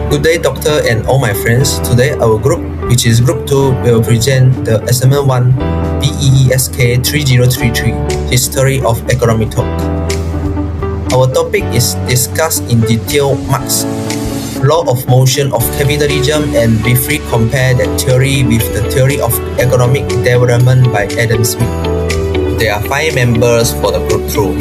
Good day, doctor and all my friends. Today, our group, which is Group 2, will present the Assignment 1 BEESK3033 History of Economic Talk. Our topic is discussed in detail Marx, law of motion of capitalism, and briefly compare that theory with the theory of economic development by Adam Smith. There are 5 members for the Group 2.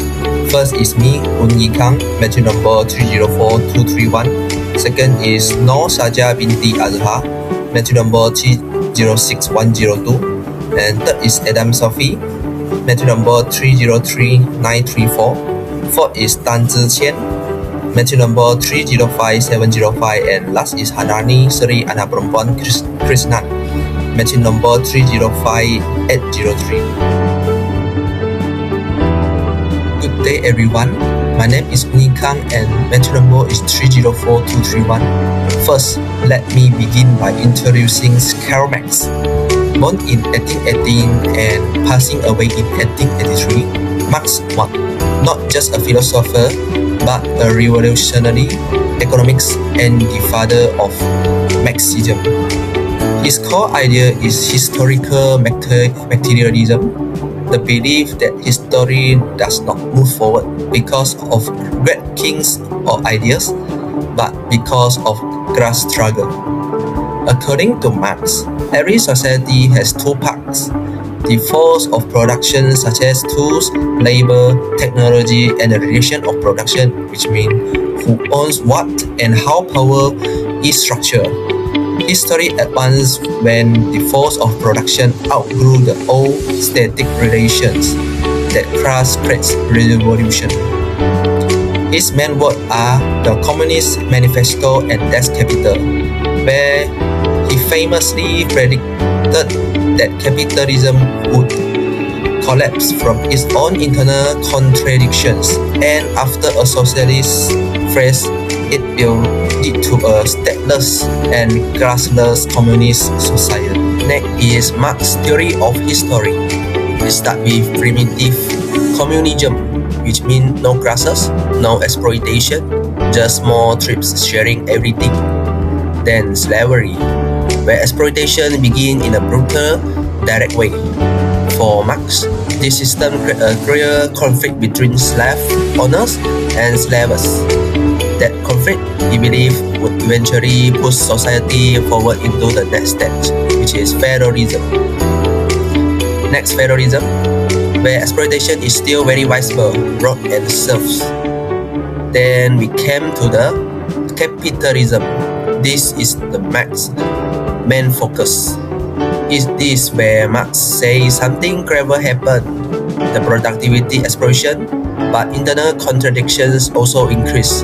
First is me, Hun Yi Kang, match number 304231. Second is Noor Saja binti Azhar, match number 306102. And third is Adam Sophie, match number 303934. Fourth is Tan Zi Qian, match number 305705. And last is Hanani Sri Anak Perempuan Krishnan, match number 305803. Good day everyone. My name is Uni Kang and match number is 304231. First, let me begin by introducing Karl Marx. Born in 1818 and passing away in 1883, Marx was not just a philosopher but a revolutionary economics and the father of Marxism. His core idea is historical materialism, the belief that history does not move forward because of great kings or ideas, but because of class struggle. According to Marx, every society has 2 parts: the force of production such as tools, labor, technology, and the relation of production, which means who owns what and how power is structured. History advanced when the force of production outgrew the old static relations that class creates revolution. His main works are the Communist Manifesto and Das Kapital, where he famously predicted that capitalism would collapse from its own internal contradictions, and after a socialist phase, it will lead to a stateless and classless communist society. Next is Marx's theory of history. We start with primitive communism, which means no classes, no exploitation, just small tribes sharing everything. Then slavery, where exploitation begins in a brutal, direct way. For Marx, this system creates a clear conflict between slave owners and slaves. That conflict, he believed, would eventually push society forward into the next stage, which is feudalism. Next, feudalism, where exploitation is still very visible, road and serfs. Then we came to the capitalism. This is the Marx's main focus. Is this where Marx says something clever happened? The productivity explosion, but internal contradictions also increase.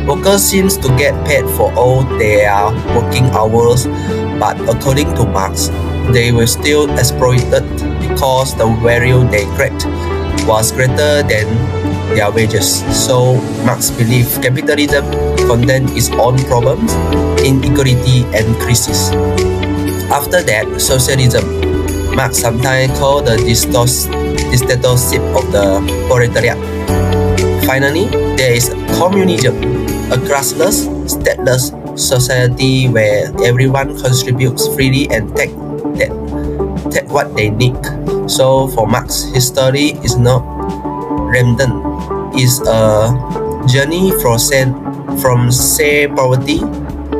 Workers seem to get paid for all their working hours, but according to Marx, they were still exploited because the value they create was greater than their wages. So Marx believed capitalism contained its own problems, inequality and crisis. After that, socialism, Marx sometimes called the dictatorship of the proletariat. Finally, there is communism, a classless, stateless society where everyone contributes freely and take what they need. So for Marx, history is not random. It's a journey from poverty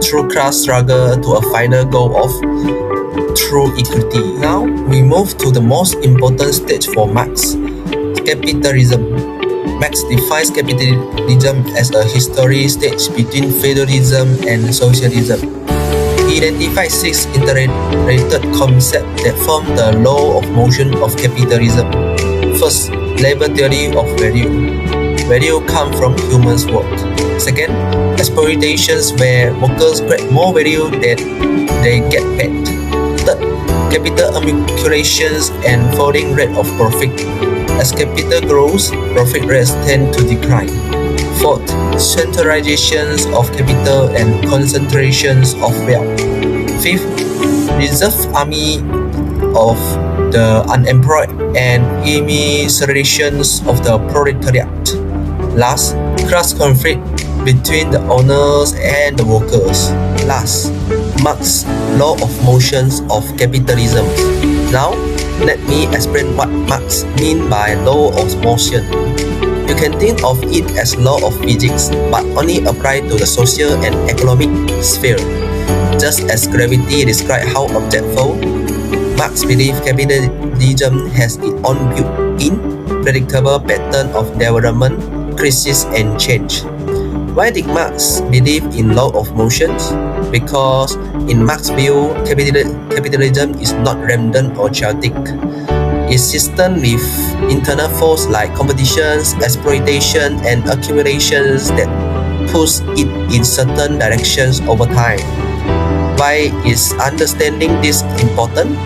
through class struggle to a final goal of true equality. Now we move to the most important stage for Marx, capitalism. Marx defines capitalism as a historic stage between feudalism and socialism. He identifies 6 interrelated concepts that form the law of motion of capitalism. First, labor theory of value. Value comes from humans' work. Second, exploitations where workers create more value than they get paid. Third, capital accumulations and falling rate of profit. As capital grows, profit rates tend to decline. Fourth, centralizations of capital and concentrations of wealth. Fifth, reserve army of the unemployed and immiserations of the proletariat. Last, class conflict between the owners and the workers. Last, Marx's law of motions of capitalism. Now, let me explain what Marx means by law of motion. You can think of it as law of physics, but only applied to the social and economic sphere. Just as gravity describes how objects fall, Marx believes capitalism has its own built-in, predictable pattern of development, crisis, and change. Why did Marx believe in law of motions? Because in Marx's view, capitalism is not random or chaotic. It's system with internal force like competitions, exploitation, and accumulations that push it in certain directions over time. Why is understanding this important?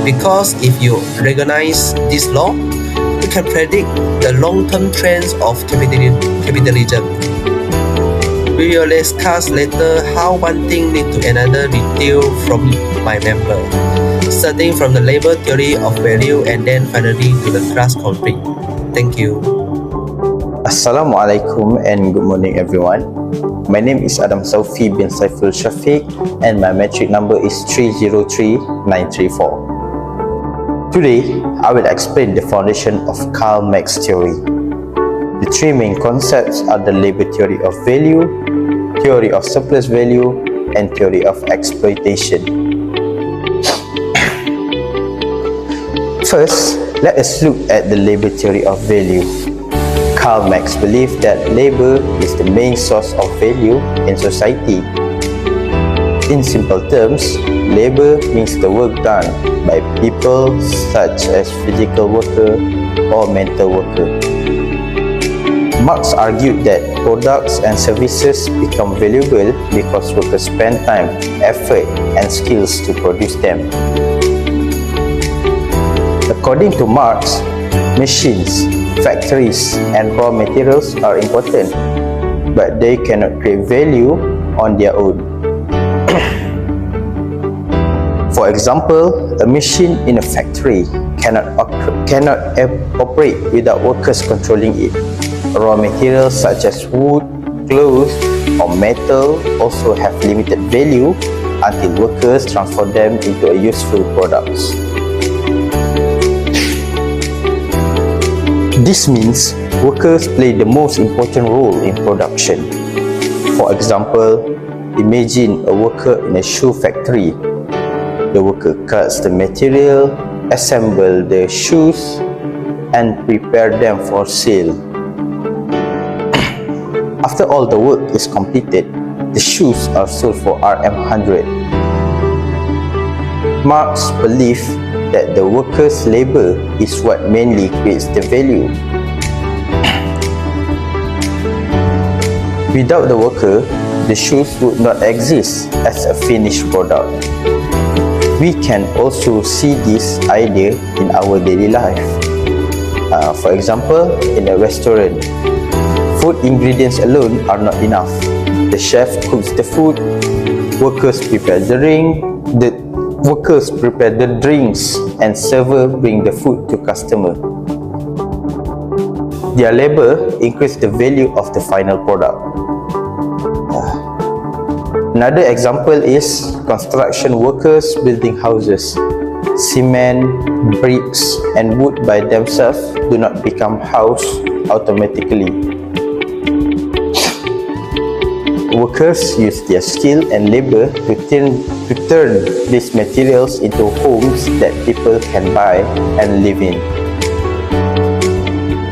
Because if you recognize this law, you can predict the long-term trends of capitalism. We will discuss later how one thing leads to another detail from my member, starting from the labor theory of value and then finally to the class conflict. Thank you. Assalamualaikum and good morning everyone. My name is Adam Saufi bin Saiful Shafiq and my metric number is 303934. Today, I will explain the foundation of Karl Marx theory. The three main concepts are the labor theory of value, theory of surplus value, and theory of exploitation. First, let us look at the labor theory of value. Karl Marx believed that labor is the main source of value in society. In simple terms, labor means the work done by people such as physical worker or mental worker. Marx argued that products and services become valuable because workers spend time, effort, and skills to produce them. According to Marx, machines, factories, and raw materials are important, but they cannot create value on their own. For example, a machine in a factory cannot operate without workers controlling it. Raw materials such as wood, clothes, or metal also have limited value until workers transform them into a useful products. This means workers play the most important role in production. For example, imagine a worker in a shoe factory. The worker cuts the material, assembles the shoes, and prepare them for sale. After all the work is completed, the shoes are sold for Rm100. Marx believed that the worker's labor is what mainly creates the value. Without the worker, the shoes would not exist as a finished product. We can also see this idea in our daily life. For example, in a restaurant, food ingredients alone are not enough. The chef cooks the food, workers prepare the drinks, and server bring the food to customer. Their labor increase the value of the final product. Another example is construction workers building houses. Cement, bricks, and wood by themselves do not become house automatically. Workers use their skill and labor to turn these materials into homes that people can buy and live in.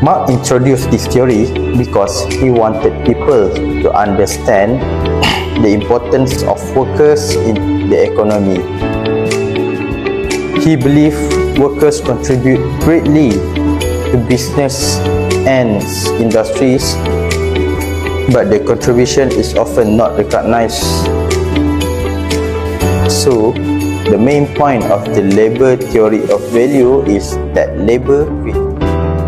Marx introduced this theory because he wanted people to understand the importance of workers in the economy. He believed workers contribute greatly to business and industries, but their contribution is often not recognized. So, the main point of the labor theory of value is that labor.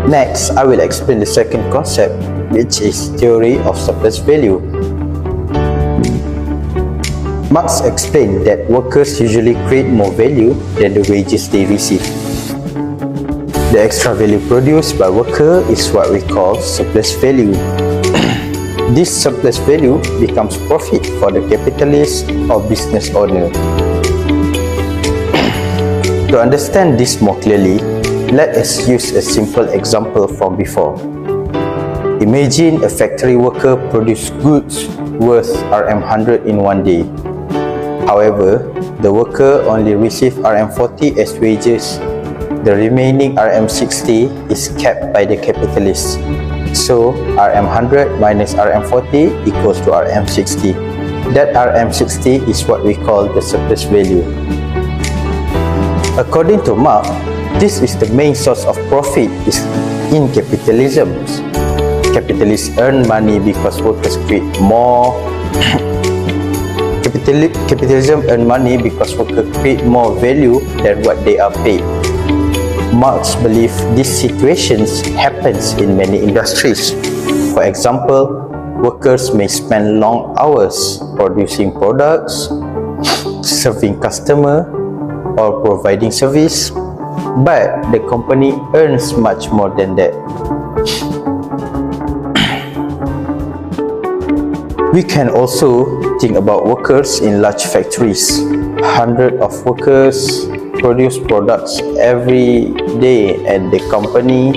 Next, I will explain the second concept, which is theory of surplus value. Marx explained that workers usually create more value than the wages they receive. The extra value produced by worker is what we call surplus value. this surplus value becomes profit for the capitalist or business owner. To understand this more clearly, let us use a simple example from before. Imagine a factory worker produces goods worth Rm100 in one day. However, the worker only receives Rm40 as wages. The remaining Rm60 is kept by the capitalist. So, Rm100 minus Rm40 equals to Rm60. That Rm60 is what we call the surplus value. According to Marx, this is the main source of profit in capitalism. Capitalists earn money because workers create more. Capitalism earn money because workers create more value than what they are paid. Marx believes these situations happens in many industries. For example, workers may spend long hours producing products, serving customer, or providing service, but the company earns much more than that. We can also think about workers in large factories. Hundreds of workers produce products every day and the company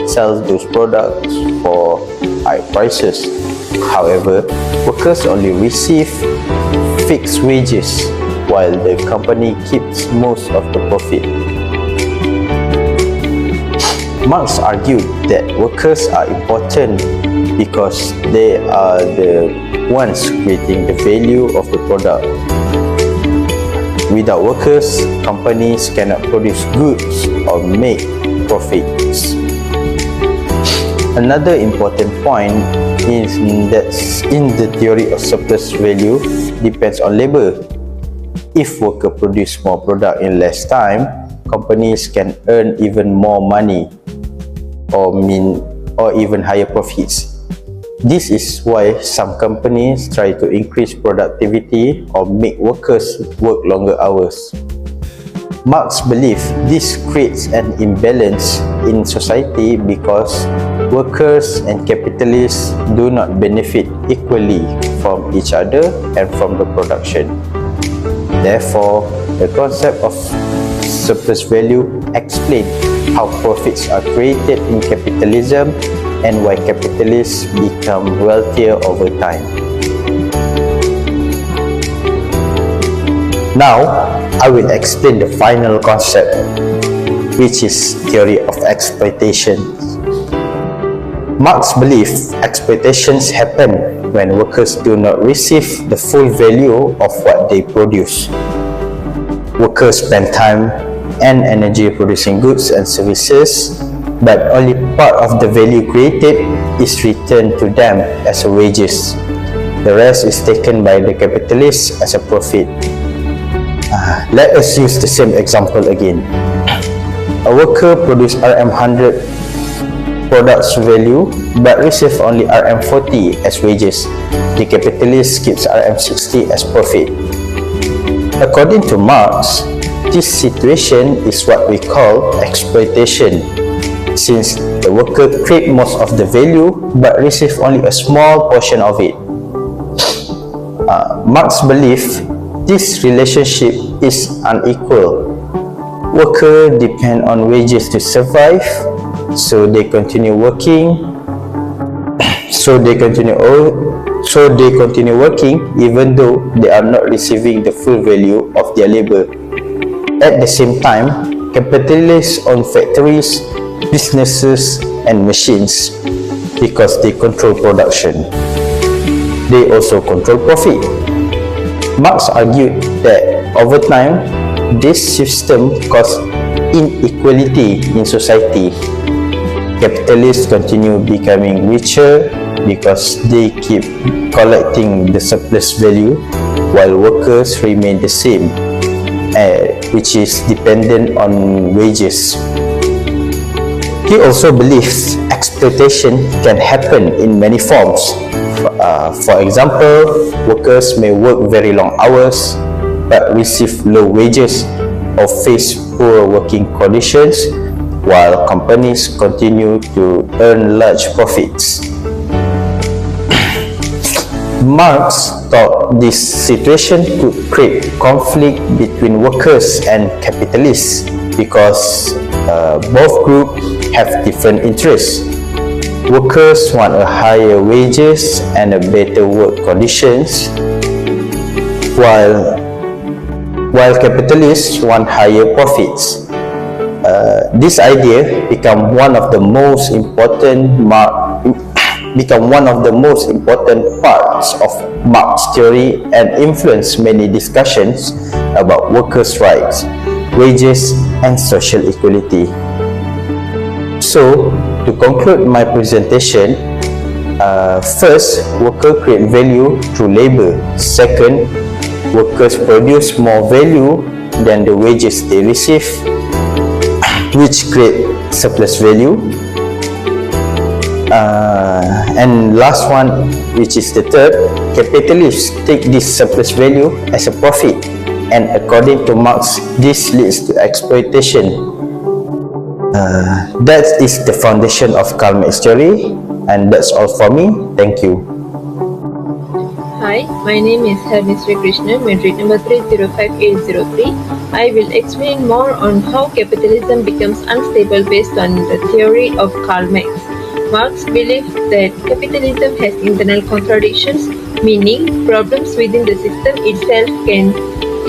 sells those products for high prices. However, workers only receive fixed wages while the company keeps most of the profit. Marx argued that workers are important because they are the ones creating the value of the product. Without workers, companies cannot produce goods or make profits. Another important point is that in the theory of surplus value depends on labor. If workers produce more product in less time, companies can earn even more money or even higher profits. This is why some companies try to increase productivity or make workers work longer hours. Marx believes this creates an imbalance in society because workers and capitalists do not benefit equally from each other and from the production. Therefore, the concept of surplus value explains how profits are created in capitalism and why capitalists become wealthier over time. Now, I will explain the final concept, which is theory of exploitation. Marx believes exploitations happen when workers do not receive the full value of what they produce. Workers spend time and energy producing goods and services, but only part of the value created is returned to them as wages. The rest is taken by the capitalists as a profit. Let us use the same example again. A worker produces Rm100 products value but receives only Rm40 as wages. The capitalist keeps Rm60 as profit. According to Marx, this situation is what we call exploitation, since the worker creates most of the value but receives only a small portion of it. Marx believes this relationship is unequal. Workers depend on wages to survive, so they continue working. Even though they are not receiving the full value of their labor. At the same time, capitalists own factories, businesses, and machines because they control production. They also control profit. Marx argued that over time, this system causes inequality in society. Capitalists continue becoming richer because they keep collecting the surplus value, while workers remain the same, which is dependent on wages. He also believes exploitation can happen in many forms. For example, workers may work very long hours but receive low wages or face poor working conditions, while companies continue to earn large profits. Marx thought this situation could create conflict between workers and capitalists because both groups have different interests. Workers want a higher wages and a better work conditions, while capitalists want higher profits. This idea become one of the most important parts of Marx theory and influenced many discussions about workers' rights, wages, and social equality. So, to conclude my presentation, first, workers create value through labor. Second, workers produce more value than the wages they receive, which create surplus value. And last one, which is the third, capitalists take this surplus value as a profit, and according to Marx, this leads to exploitation. That is the foundation of Karl Marx theory, and that's all for me. Thank you. Hi, my name is Hermisri Krishnan, metric number 305803. I will explain more on how capitalism becomes unstable based on the theory of Karl Marx. Marx believed that capitalism has internal contradictions, meaning problems within the system itself can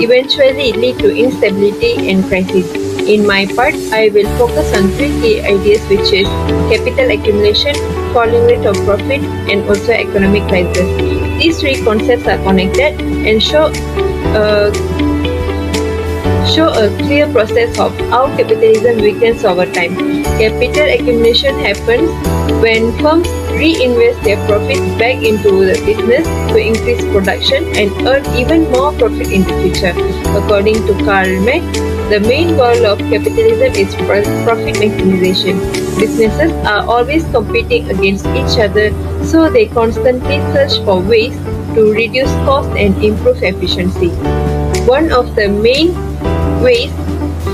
eventually lead to instability and crisis. In my part, I will focus on three key ideas, which is capital accumulation, falling rate of profit, and also economic crisis. These three concepts are connected and show a clear process of how capitalism weakens over time. Capital accumulation happens when firms reinvest their profits back into the business to increase production and earn even more profit in the future. According to Karl Marx, the main goal of capitalism is profit maximization. Businesses are always competing against each other, so they constantly search for ways to reduce cost and improve efficiency. One of the main ways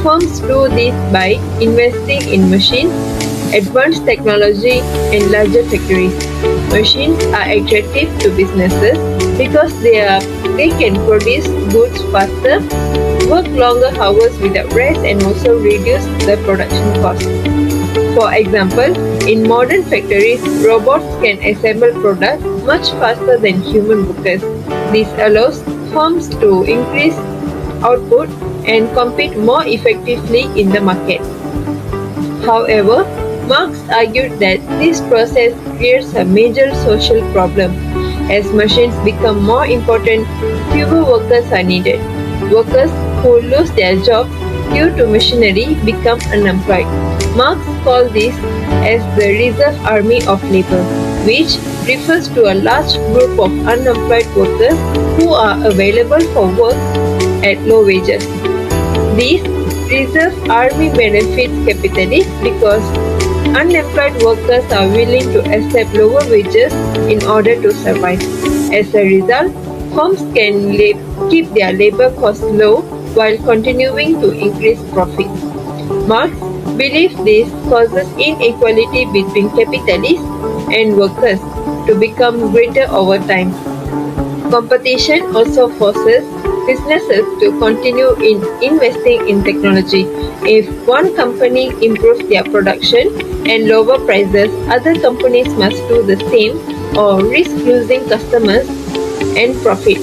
firms do this by investing in machines, advanced technology, and larger factories. Machines are attractive to businesses because they can produce goods faster, work longer hours without rest, and also reduce the production cost. For example, in modern factories, robots can assemble products much faster than human workers. This allows firms to increase output and compete more effectively in the market. However, Marx argued that this process creates a major social problem. As machines become more important, fewer workers are needed. Workers who lose their jobs due to machinery become unemployed. Marx called this as the reserve army of labor, which refers to a large group of unemployed workers who are available for work at low wages. This reserve army benefits capitalists because unemployed workers are willing to accept lower wages in order to survive. As a result, firms can keep their labor costs low while continuing to increase profits. Marx believed this causes inequality between capitalists and workers to become greater over time. Competition also forces businesses to continue in investing in technology. If one company improves their production and lower prices, other companies must do the same or risk losing customers and profit.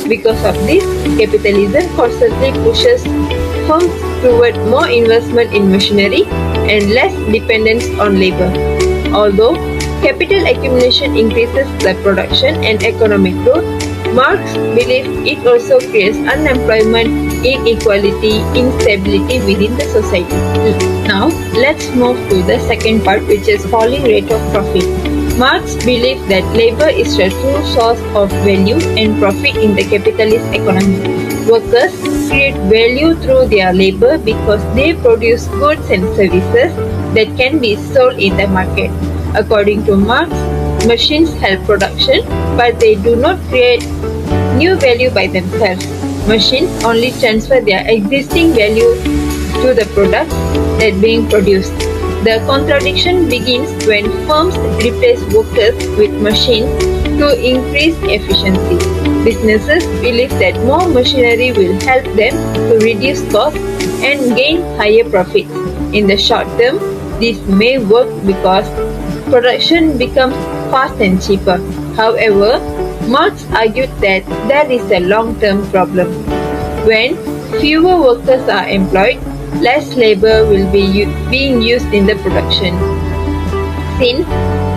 Because of this, capitalism constantly pushes firms toward more investment in machinery and less dependence on labor. Although capital accumulation increases the production and economic growth, Marx believed it also creates unemployment, inequality, instability within the society. Now, let's move to the second part, which is falling rate of profit. Marx believed that labor is the true source of value and profit in the capitalist economy. Workers create value through their labor because they produce goods and services that can be sold in the market. According to Marx, machines help production, but they do not create new value by themselves. Machines only transfer their existing value to the product that being produced. The contradiction begins when firms replace workers with machines to increase efficiency. Businesses believe that more machinery will help them to reduce costs and gain higher profits. In the short term, this may work because production becomes fast and cheaper. However, Marx argued that there is a long-term problem. When fewer workers are employed, less labor will be being used in the production. Since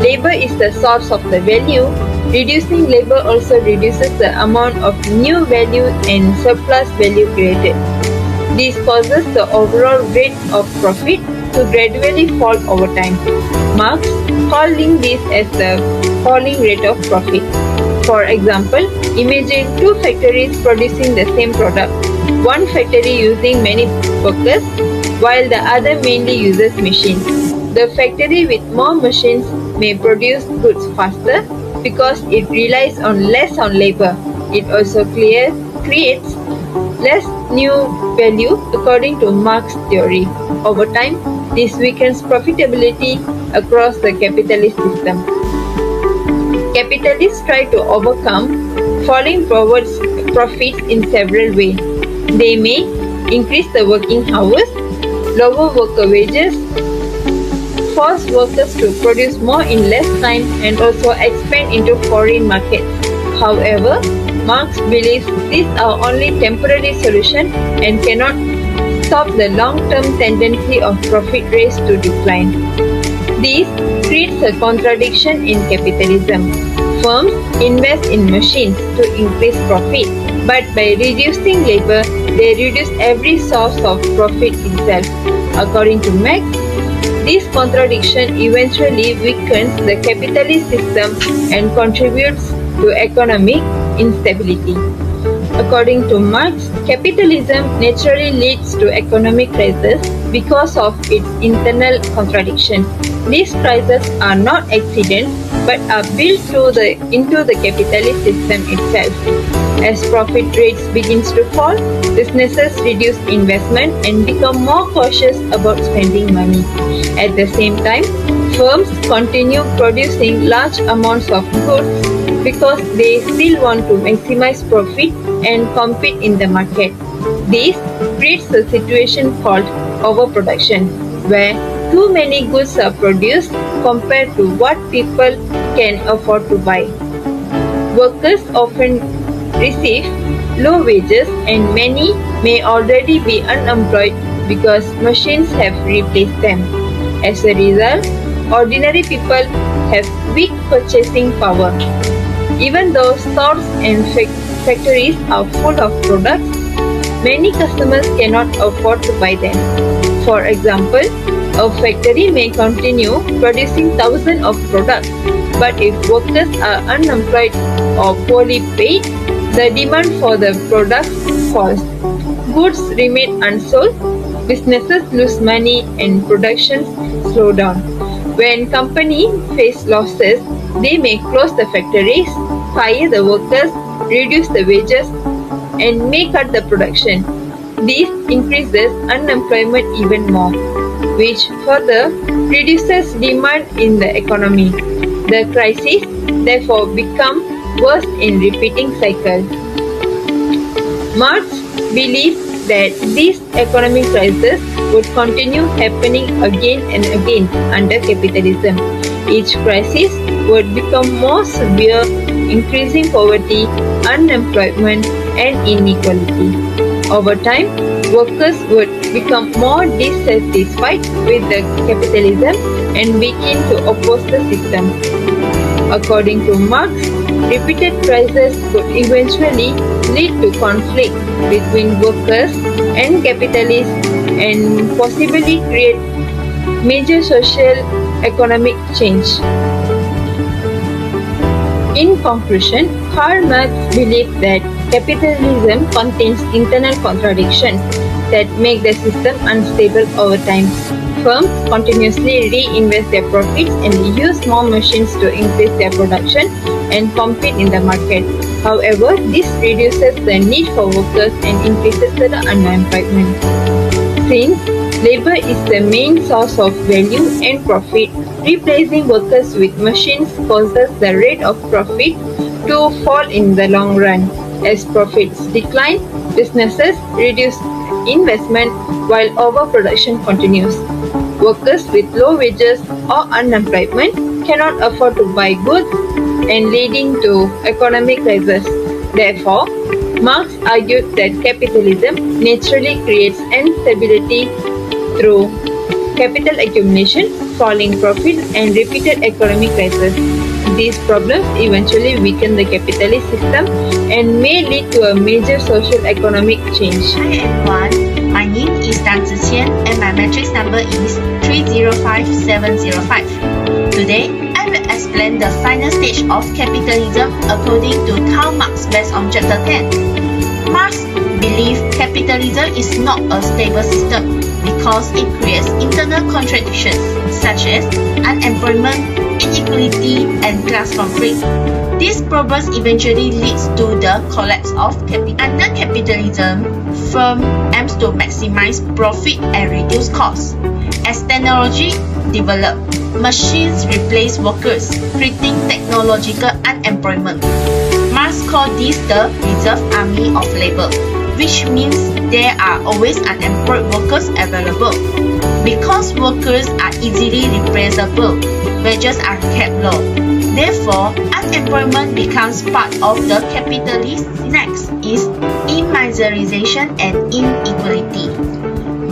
labor is the source of the value, reducing labor also reduces the amount of new value and surplus value created. This causes the overall rate of profit to gradually fall over time. Marx calling this as the falling rate of profit. For example, imagine two factories producing the same product. One factory using many workers, while the other mainly uses machines. The factory with more machines may produce goods faster because it relies less on labor. It also creates less new value according to Marx's theory. Over time, this weakens profitability across the capitalist system. Capitalists try to overcome falling profits in several ways. They may increase the working hours, lower worker wages, force workers to produce more in less time, and also expand into foreign markets. However, Marx believes these are only temporary solutions and cannot stop the long-term tendency of profit rates to decline. This creates a contradiction in capitalism. Firms invest in machines to increase profit, but by reducing labor, they reduce every source of profit itself. According to Marx, this contradiction eventually weakens the capitalist system and contributes to economic instability. According to Marx, capitalism naturally leads to economic crises because of its internal contradiction. These crises are not accidents but are built into the capitalist system itself. As profit rates begins to fall, businesses reduce investment and become more cautious about spending money. At the same time, firms continue producing large amounts of goods because they still want to maximize profit and compete in the market. This creates a situation called overproduction, where too many goods are produced compared to what people can afford to buy. Workers often receive low wages and many may already be unemployed because machines have replaced them. As a result, ordinary people have weak purchasing power. Even though stores and factories are full of products, many customers cannot afford to buy them. For example, a factory may continue producing thousands of products, but if workers are unemployed or poorly paid, the demand for the products falls. Goods remain unsold, businesses lose money, and production slow down. When companies face losses, they may close the factories, fire the workers, reduce the wages, and may cut the production. This increases unemployment even more, which further reduces demand in the economy. The crisis therefore becomes worse in repeating cycle. Marx believed that this economic crisis would continue happening again and again under capitalism. Each crisis would become more severe, increasing poverty, unemployment, and inequality. Over time, workers would become more dissatisfied with the capitalism and begin to oppose the system. According to Marx, repeated crises could eventually lead to conflict between workers and capitalists and possibly create major social economic change. In conclusion, Karl Marx believed that capitalism contains internal contradictions that make the system unstable over time. Firms continuously reinvest their profits and use more machines to increase their production and compete in the market. However, this reduces the need for workers and increases the unemployment. Since Labor is the main source of value and profit. Replacing workers with machines causes the rate of profit to fall in the long run. As profits decline, businesses reduce investment while overproduction continues. Workers with low wages or unemployment cannot afford to buy goods and leading to economic crisis. Therefore, Marx argued that capitalism naturally creates instability through capital accumulation, falling profits, and repeated economic crises. These problems eventually weaken the capitalist system and may lead to a major social economic change. Hi everyone, my name is Dan Ziqian and my matrix number is 305705. Today, I will explain the final stage of capitalism according to Karl Marx based on chapter 10. Marx believed capitalism is not a stable system because it creates internal contradictions such as unemployment, inequality, and class conflict. These problems eventually leads to the collapse of capital. Under capitalism, firm aims to maximize profit and reduce costs. As technology develop, machines replace workers, creating technological unemployment. Marx called this the reserve army of labor, which means there are always unemployed workers available. Because workers are easily replaceable, wages are kept low. Therefore, unemployment becomes part of the capitalist. Next is immiserization and inequality.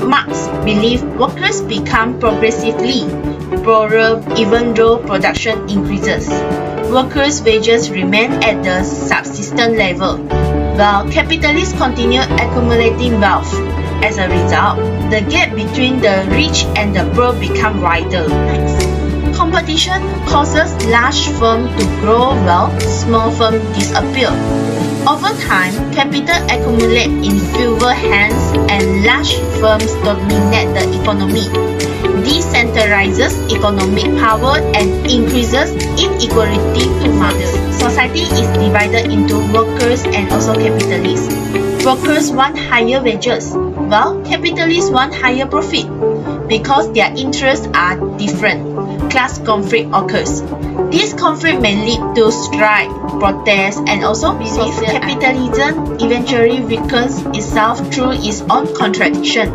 Marx believed workers become progressively poorer even though production increases. Workers' wages remain at the subsistence level, while capitalists continue accumulating wealth. As a result, the gap between the rich and the poor becomes wider. Next, competition causes large firms to grow while small firms disappear. Over time, capital accumulates in fewer hands and large firms dominate the economy. This centralizes economic power and increases inequality to others. Society is divided into workers and also capitalists. Workers want higher wages, while capitalists want higher profit. Because their interests are different, class conflict occurs. This conflict may lead to strike, protest, and also social. Capitalism eventually weakens itself through its own contradiction.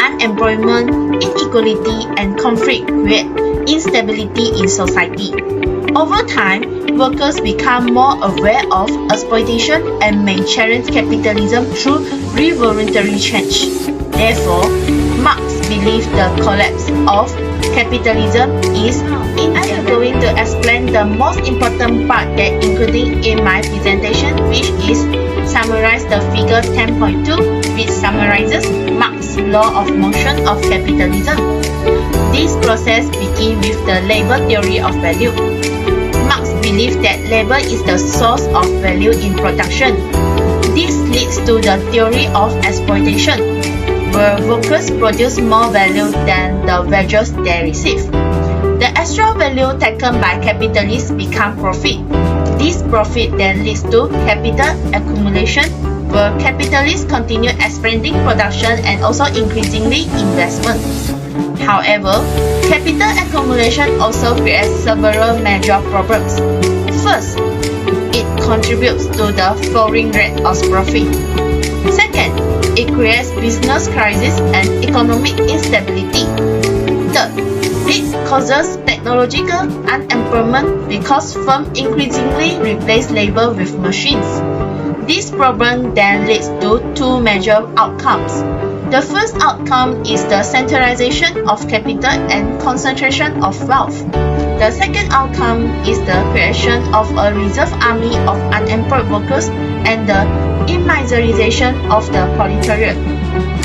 Unemployment, inequality, and conflict create instability in society. Over time, workers become more aware of exploitation and may challenge capitalism through revolutionary change. Therefore, Marx believed the collapse of capitalism is inevitable. I am going to explain the most important part that including in my presentation, which is summarize the figure 10.2, which summarizes Marx's law of motion of capitalism. This process begins with the labor theory of value. Marx believed that labor is the source of value in production. This leads to the theory of exploitation, where workers produce more value than the wages they receive. The extra value taken by capitalists becomes profit. This profit then leads to capital accumulation, where capitalists continue expanding production and also increasingly investment. However, capital accumulation also creates several major problems. First, it contributes to the falling rate of profit. Second, it creates business crisis and economic instability. Third, it causes technological unemployment because firms increasingly replace labor with machines. This problem then leads to two major outcomes. The first outcome is the centralization of capital and concentration of wealth. The second outcome is the creation of a reserve army of unemployed workers and the immiserization of the proletariat.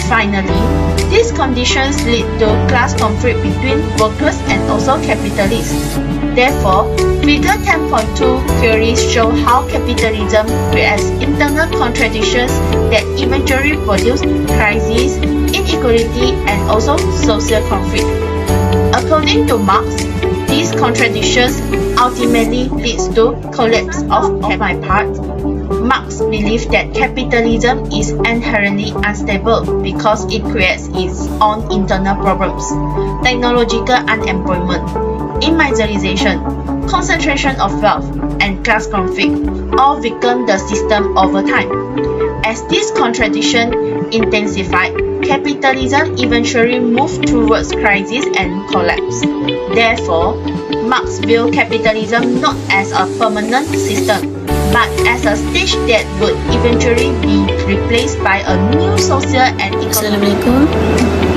Finally, these conditions lead to class conflict between workers and also capitalists. Therefore, figure 10.2 clearly shows how capitalism creates internal contradictions that eventually produce crises, inequality, and also social conflict. According to Marx, these contradictions ultimately leads to collapse of my part. Marx believed that capitalism is inherently unstable because it creates its own internal problems: technological unemployment, immiseration, concentration of wealth, and class conflict all weaken the system over time. As this contradiction intensified, capitalism eventually moved towards crisis and collapse. Therefore, Marx viewed capitalism not as a permanent system, but as a stage that would eventually be replaced by a new social and economic. Assalamualaikum.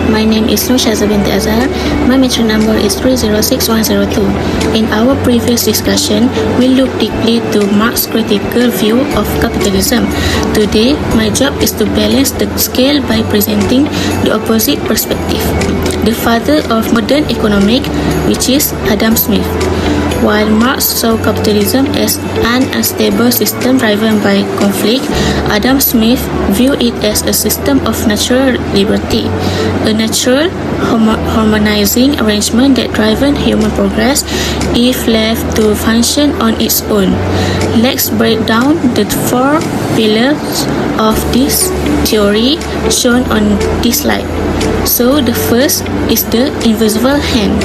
My name is Nur Shaza binti Azhar. My metro number is 306102. In our previous discussion, we looked deeply to Marx's critical view of capitalism. Today, my job is to balance the scale by presenting the opposite perspective. The father of modern economics, which is Adam Smith. While Marx saw capitalism as an unstable system driven by conflict, Adam Smith viewed it as a system of natural liberty, a natural harmonizing arrangement that drives human progress if left to function on its own. Let's break down the four pillars of this theory shown on this slide. So the first is the invisible hand.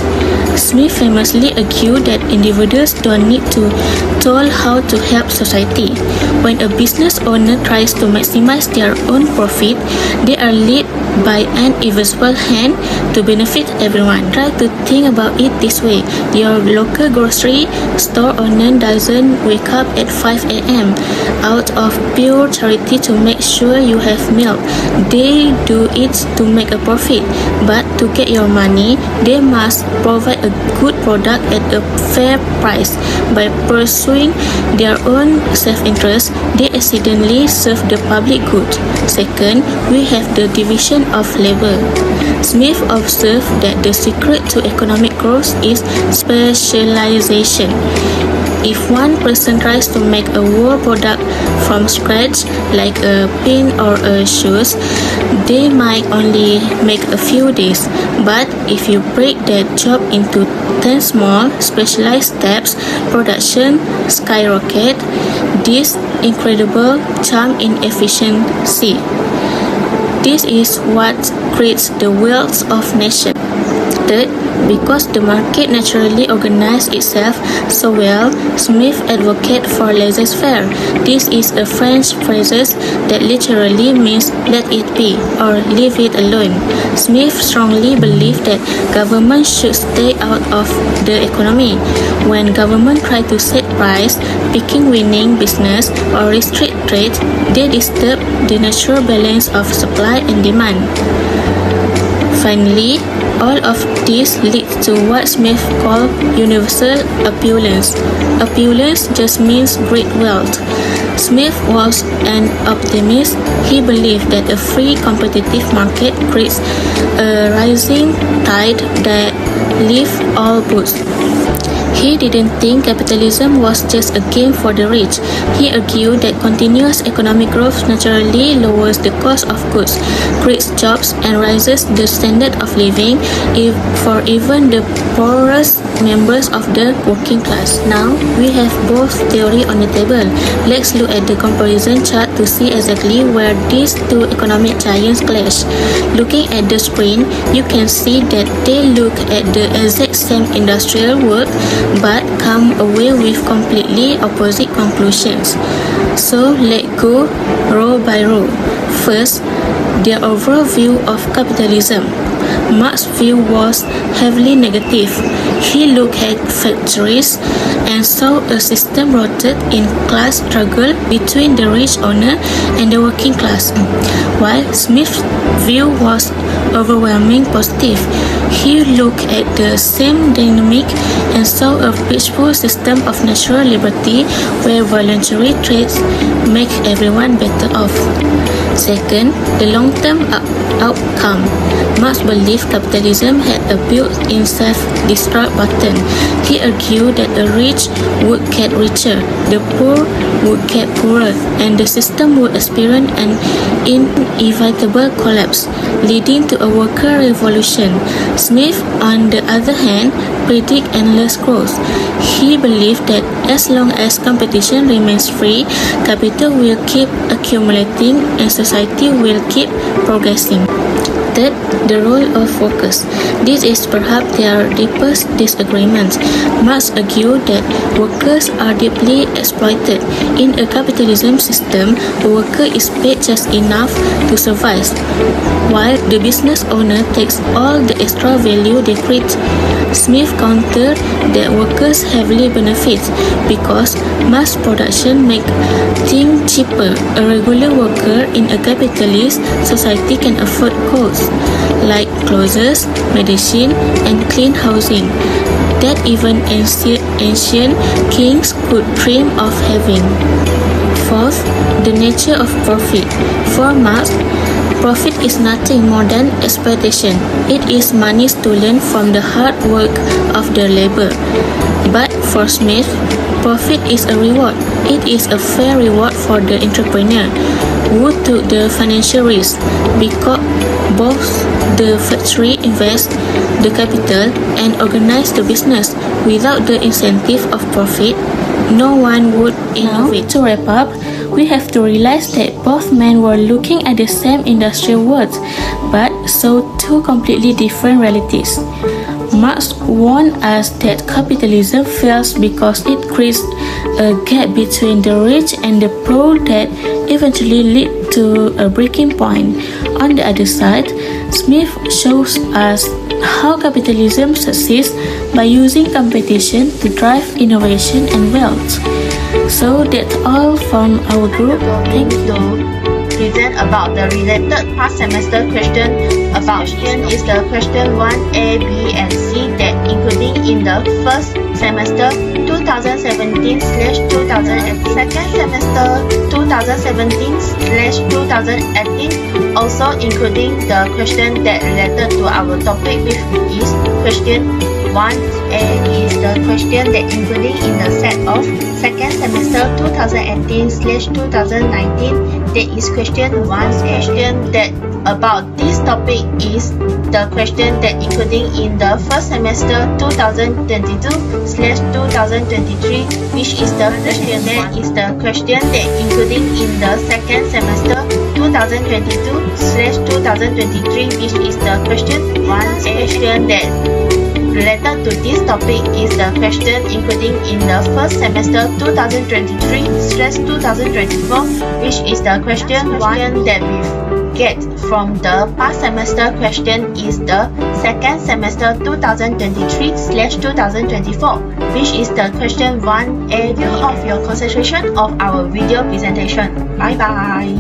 Smith famously argued that individuals don't need to tell how to help society. When a business owner tries to maximize their own profit, they are led by an invisible hand to benefit everyone. Try to think about it this way. Your local grocery store owner doesn't wake up at 5 a.m. out of pure charity to make sure you have milk. They do it to make a profit, but to get your money, they must provide a good product at a fair price. By pursuing their own self-interest, they accidentally serve the public good. Second, we have the division of labor. Smith observed that the secret to economic growth is specialization. If one person tries to make a whole product from scratch, like a pen or a shoes, they might only make a few days. But if you break that job into 10 small, specialized steps, production skyrocket. This incredible jump in efficiency. This is what creates the wealth of nations. Third, because the market naturally organizes itself so well, Smith advocated for laissez-faire. This is a French phrase that literally means let it be or leave it alone. Smith strongly believed that government should stay out of the economy. When government try to set price, picking winning business or restrict trade, they disturb the natural balance of supply and demand. Finally, all of this leads to what Smith called universal opulence. Opulence just means great wealth. Smith was an optimist. He believed that a free competitive market creates a rising tide that lifts all boats. He didn't think capitalism was just a game for the rich. He argued that continuous economic growth naturally lowers the cost of goods, creates jobs, and raises the standard of living for even the poorest members of the working class. Now, we have both theories on the table. Let's look at the comparison chart to see exactly where these two economic giants clash. Looking at the screen, you can see that they look at the exact same industrial work but come away with completely opposite conclusions. So let's go row by row. First, the overall view of capitalism. Marx's view was heavily negative. He looked at factories and saw a system rooted in class struggle between the rich owner and the working class, while Smith's view was overwhelmingly positive. He looked at the same dynamic and saw a peaceful system of natural liberty where voluntary trades make everyone better off. Second, the long-term outcome. Marx believed capitalism had a built-in self-destruct button. He argued that a rich rich would get richer, the poor would get poorer, and the system would experience an inevitable collapse, leading to a worker revolution. Smith, on the other hand, predict endless growth. He believed that as long as competition remains free, capital will keep accumulating and society will keep progressing. Third, the role of workers. This is perhaps their deepest disagreement. Marx argued that workers are deeply exploited. In a capitalism system, the worker is paid just enough to survive, while the business owner takes all the extra value they create. Smith countered that workers heavily benefit because mass production makes things cheaper. A regular worker in a capitalist society can afford costs like clothes, medicine, and clean housing that even ancient kings could dream of having. Fourth, the nature of profit. For Marx, profit is nothing more than exploitation. It is money stolen from the hard work of their labor. But for Smith, profit is a reward. It is a fair reward for the entrepreneur who took the financial risk, because both the factory invest the capital and organize the business. Without the incentive of profit, no one would innovate. Now, to wrap up, we have to realize that both men were looking at the same industrial world, but saw two completely different realities. Marx warned us that capitalism fails because it creates a gap between the rich and the poor that eventually lead to a breaking point. On the other side, Smith shows us how capitalism succeeds by using competition to drive innovation and wealth. So that's all from our group. Thank you. Present about the related past semester question about question is the question 1A, B, and C that including in the first semester 2017/2000 and second semester 2017/2018, also including the question that related to our topic, which is question 1A is the question that including in the set of second semester 2018/2019. That is question 1A. Question that about this topic is the question that including in the first semester 2022/2023, which is the question that is the question that including in the second semester 2022/2023, which is the question 1A. Question that related to this topic is the question including in the first semester 2023/2024, which is the question 1 that we get from the past semester question is the second semester 2023/2024, which is the question 1A. Of your concentration of our video presentation. Bye bye.